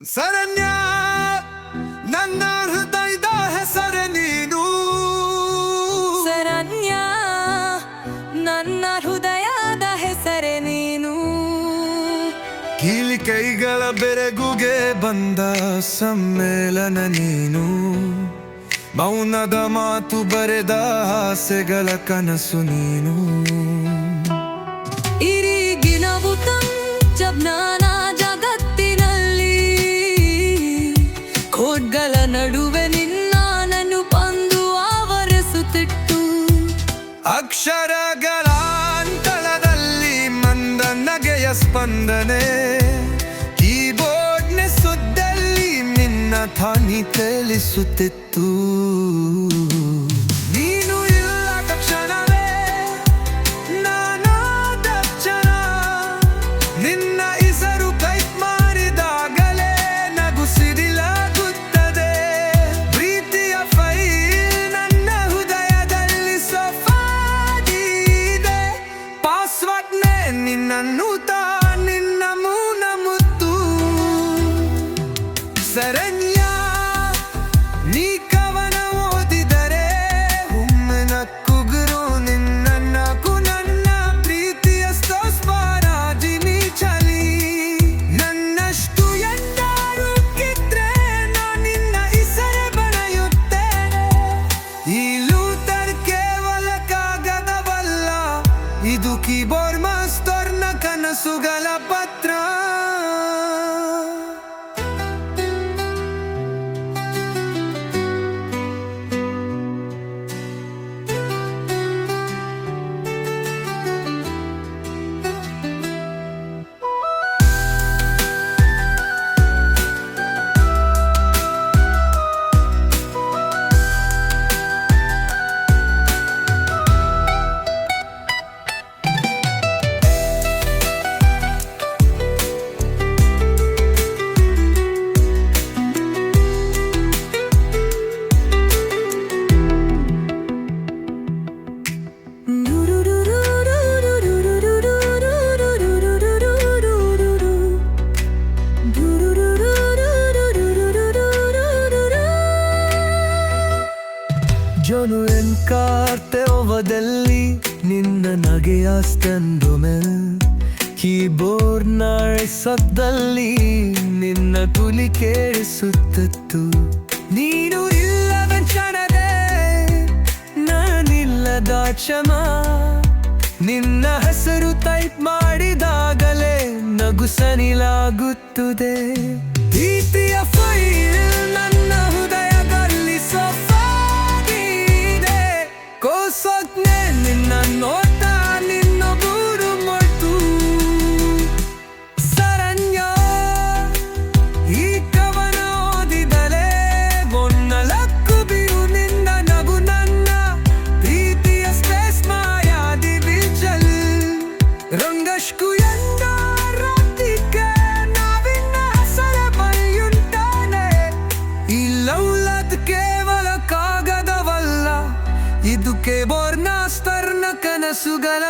ಸರಣ್ಯ ನನ್ನ ಹೃದಯದ ಹೆಸರೇ ನೀನು. ಸರಣ್ಯ ನನ್ನ ಹೃದಯದ ಹೆಸರೇ ನೀನು. ಕೀಲಿ ಕೈಗಳ ಬೆರಗುಗೆ ಬಂದ ಸಮ್ಮೇಳನ ನೀನು. ಮೌನದ ಮಾತು ಬರೆದ ಆಸೆಗಳ ಕನಸು ನೀನು. ಇರಿಗಿನವು ತಂಚಬ್ನಾನ ಜಗತ್ತಿನಲ್ಲಿ ಕೋಡ್ಗಳ ನಡುವೆ ನಿನ್ನನ್ನು ಬಂದು ಆವರಿಸುತ್ತಿತ್ತು. ಅಕ್ಷರಗಳ ಅಂತಳದಲ್ಲಿ ಮಂದ ನಗೆಯ ಸ್ಪಂದನೆ. ಕೀಬೋರ್ಡ್ನ ಸುದ್ದಲ್ಲಿ ನಿನ್ನ ಧ್ವನಿ ತೇಲಿಸುತ್ತಿತ್ತು. ನೀನು ಇಲ್ಲದ ಕ್ಷಣವೇ ನಾನಾದ ಕ್ಷಣ. ನಿನ್ನ ಹೆಸರು ಟೈಪ್ ಮಾಡಿದಾಗಲೇ ನಗು ಸಿಡಿಲಾಗುತ್ತದೆ. ಪ್ರೀತಿಯ ಫೈಲ್ ನನ್ನ ಹೃದಯದಲ್ಲಿ ಸಫಾಗಿದೆ. ಪಾಸ್ವರ್ಡ್ನೇ ನಿನ್ನನ್ನು ನಿನ್ನ ಮೌನ ಮುತ್ತು. ಸರಣ್ಯ ನೀ ಕವನ ಓದಿದರೆ ಒಮ್ಮೆನ ಕುಗುರು ನಿನ್ನ ನಗು. ನನ್ನ ಪ್ರೀತಿಯ ಸ್ಪರಾಜಿನಿ ಚಲಿ. ನನ್ನಷ್ಟು ಎಂದಾರು ಕಿದ್ರೆ ನಾ ನಿನ್ನ ಹೆಸರೇ ಬರೆಯುತ್ತೇನೆ. ಈ ಲೂಥರ್ ಕೇವಲ ಕಾಗದವಲ್ಲ, ಇದು ಕೀಬೋರ್ಡ್ ಮಾಸ್ಟರ್ನ ಕನಸುಗಳ ಪತ್ರ. Yo no encarte ovದಲ್ಲಿ ನಿನ್ನ ನಗೆಯ ಸ್ತಂಭಮೆಲ್. ಕೀಬೋರ್ಡ್ನ ಸದ್ದಲ್ಲಿ ನಿನ್ನ ತುಲಿ ಕೇಳಿಸುತ್ತಿತ್ತು. ನೀನು ಇಲ್ಲದ ಕ್ಷಣದೇ ನಾನಿಲ್ಲದ ಕ್ಷಮ. ನಿನ್ನ ಹೆಸರು ಟೈಪ್ ಮಾಡಿದಾಗಲೇ ನಗು ಸನಿಲಾಗುತ್ತದೆ. ಪ್ರೀತಿಯ ಫೈಲ್ ನನ್ನ ಹೃದಯದಲ್ಲಿ ಸಫಾಗಿದೆ. ಕೋಸೊತ್ನೆ ನಿನ್ನ ನೋಟ ನಿನ್ನ ಬೂರು ಮಾಡ್ತು. ಸರಣ್ಯ ಈ ಕವನ ಓದಿದಲೇ ಒನ್ನಲಕ್ಕು ಬಿರು ನಿನ್ನ ನಗು. ನನ್ನ ಪ್ರೀತಿಯ ಸ್ಪೇಸ್ ಮಾಯಾದಿ ವಿಜಲ್ ರಂಗಶ್ಕು ಎಂದ ರಾತ್ರಿಗೆ ನಾವಿನ್ನ ಹೆಸರೇ ಬರೆಯುತ್ತಾನೆ. ಈ ಲವ್ಲತ್ ಕೇವಲ ಕಾಗದವಲ್ಲ, ಇದು ಕೀಬೋರ್ಡ್ ಮಾಸ್ಟರ್ನ ಕನಸುಗಳ